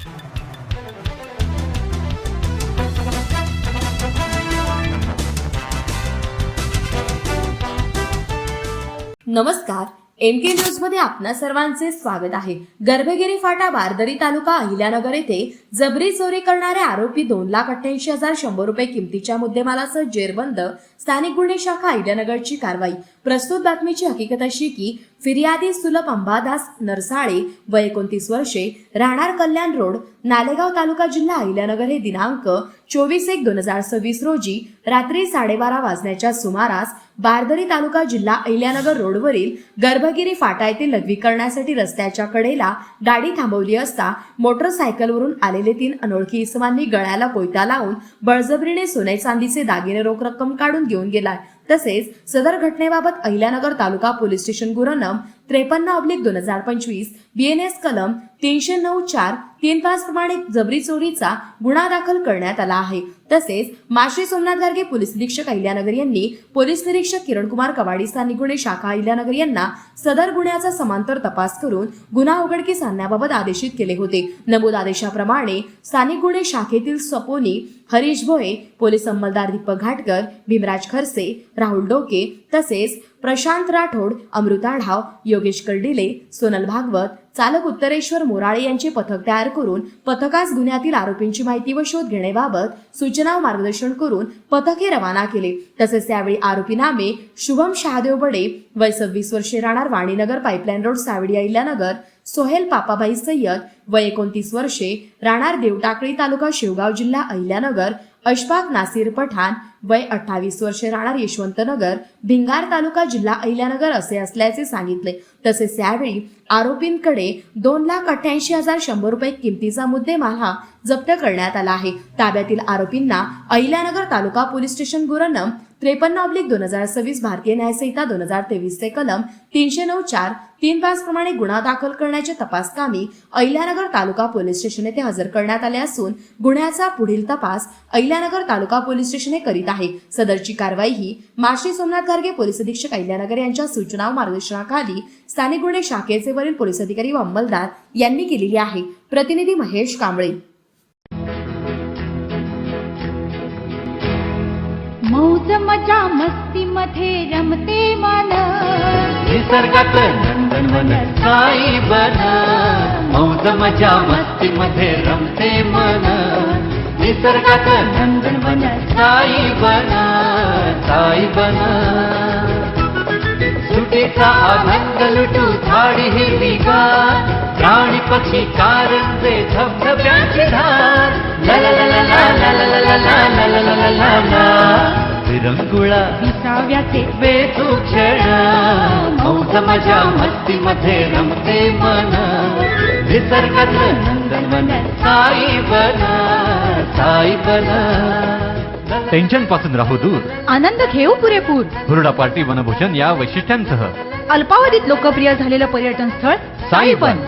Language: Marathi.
नमस्कार, MK न्यूज मध्ये आपणा सर्वांचे स्वागत आहे। गर्भगिरी फाटा बारदरी तालुका अहिल्यानगर येथे जबरी चोरी करणारे आरोपी 2,88,100 रुपये किमतीच्या मुद्देमालासह जेरबंद। स्थानिक गुन्हे शाखा अहिल्यानगरची कारवाई। प्रस्तुत बातमीची हकीकत अशी की फिर्यादी सुलभ अंबादास नरसाळे वय 29 वर्षे, राहणार कल्याण रोड, नालेगाव तालुका, जिल्हा अहिल्यानगर हे दिनांक 24/1/2026 रोजी रात्री 12:30 वाजण्याच्या सुमारास बारदरी तालुका, जिल्हा अहिल्यानगर रोडवरील गर्भगिरी फाटा येथे लघवी करण्यासाठी रस्त्याच्या कडेला गाडी थांबवली असता मोटरसायकलवरून आलेले 3 अनोळखी इसमांनी गळ्याला कोयता लावून बळजबरीने सोने चांदीचे दागिने रोख रक्कम काढून घेऊन गेला। तसेच सदर घटनेबाबत अहिल्यानगर तालुका पोलीस स्टेशन गुन्हा नं 53/2025 BNS कलम 309(4)(3)5 प्रमाणे जबरी चोरीचा गुन्हा दाखल करण्यात आला आहे। तसेच माश्री सोमनाथ गार्गे पोलीस निरीक्षक अहिल्यानगर यांनी पोलीस निरीक्षक किरणकुमार कवाडी, स्थानिक गुन्हे शाखा अहिल्यानगर यांना सदर गुन्ह्याचा समांतर तपास करून गुन्हा उघडकीस आणण्याबाबत आदेशित केले होते। नमूद आदेशाप्रमाणे स्थानिक गुन्हे शाखेतील सपोनी हरीश भोये, पोलीस अंमलदार दीपक घाटकर, भीमराज खरसे, राहुल डोके तसेच प्रशांत राठोड, अमृता ढाव, योगेश कर्डिले, सोनल भागवत, चालक उत्तरेश्वर मोराळे यांचे पथक तयार करून पथकास गुन्ह्यातील आरोपींची माहिती व शोध घेण्याबाबत सूचना व मार्गदर्शन करून पथके रवाना केले। तसेच त्यावेळी आरोपी नामे शुभम शहादेव बडे वय 26 वर्षे, राहणार वाणीनगर पाईपलाईन रोड, सावडी अहिल्यानगर, सोहेल पापाबाई सय्यद वय 29 वर्षे, राहणार देवटाकळी तालुका, शेवगाव, जिल्हा अहिल्यानगर, अशफाक नासिर पठाण वय 28 वर्षे, राहणार यशवंतनगर, भिंगार तालुका, जिल्हा अहिल्यानगर असे असल्याचे सांगितले। तसेच यावेळी आरोपींकडे 2,88,100 रुपये किमतीचा मुद्देमाल हा जप्त करण्यात आला आहे। ताब्यातील आरोपींना अहिल्यानगर तालुका पोलीस स्टेशन गुन्हा नं 53/2026 भारतीय न्यायसंहिता 2023 चे कलम 309(4)(3)5 प्रमाणे गुन्हा दाखल करण्याचे तपासकामी अहिल्यानगर तालुका पोलीस स्टेशन येथे हजर करण्यात आले असून गुन्ह्याचा पुढील तपास अहिल्यानगर तालुका पोलीस स्टेशन करीत आहे। सदरची कारवाई ही माश्री सोमनाथ गार्गे पोलीस अधीक्षक अहिल्यानगर यांच्या सूचना व मार्गदर्शनाखाली स्थानिक गुन्हे शाखेचे वरील पोलीस अधिकारी व अंमलदार यांनी केलेली आहे। प्रतिनिधी महेश कांबळे। मौज मजा मस्ती मध्ये रमते मन, निसर्गात नंदनवन साई बन। मौज मजा मस्ती मध्ये रमते मन, निसर्गात नंदनवन साई बन, साई बन। सुटेचा आनंद लुटू झाडी हिरवीगार, प्राणी पक्षी कारंजे धबधब्याची धार, ला ला ला ला ला ला ला ला ला ला ला ला ला ला। विरंगुळा विसाव्याचे बेतू क्षण, मौज मजा मस्ती मध्ये रमते मन, निसर्गात नंदनवन साई बन, साई बन। टेन्शन पासून राहू दूर, आनंद घेऊ पुरेपूर। हुरडा पार्टी वनभूषण या वैशिष्ट्यांसह अल्पावधीत लोकप्रिय झालेलं पर्यटन स्थळ साईबन।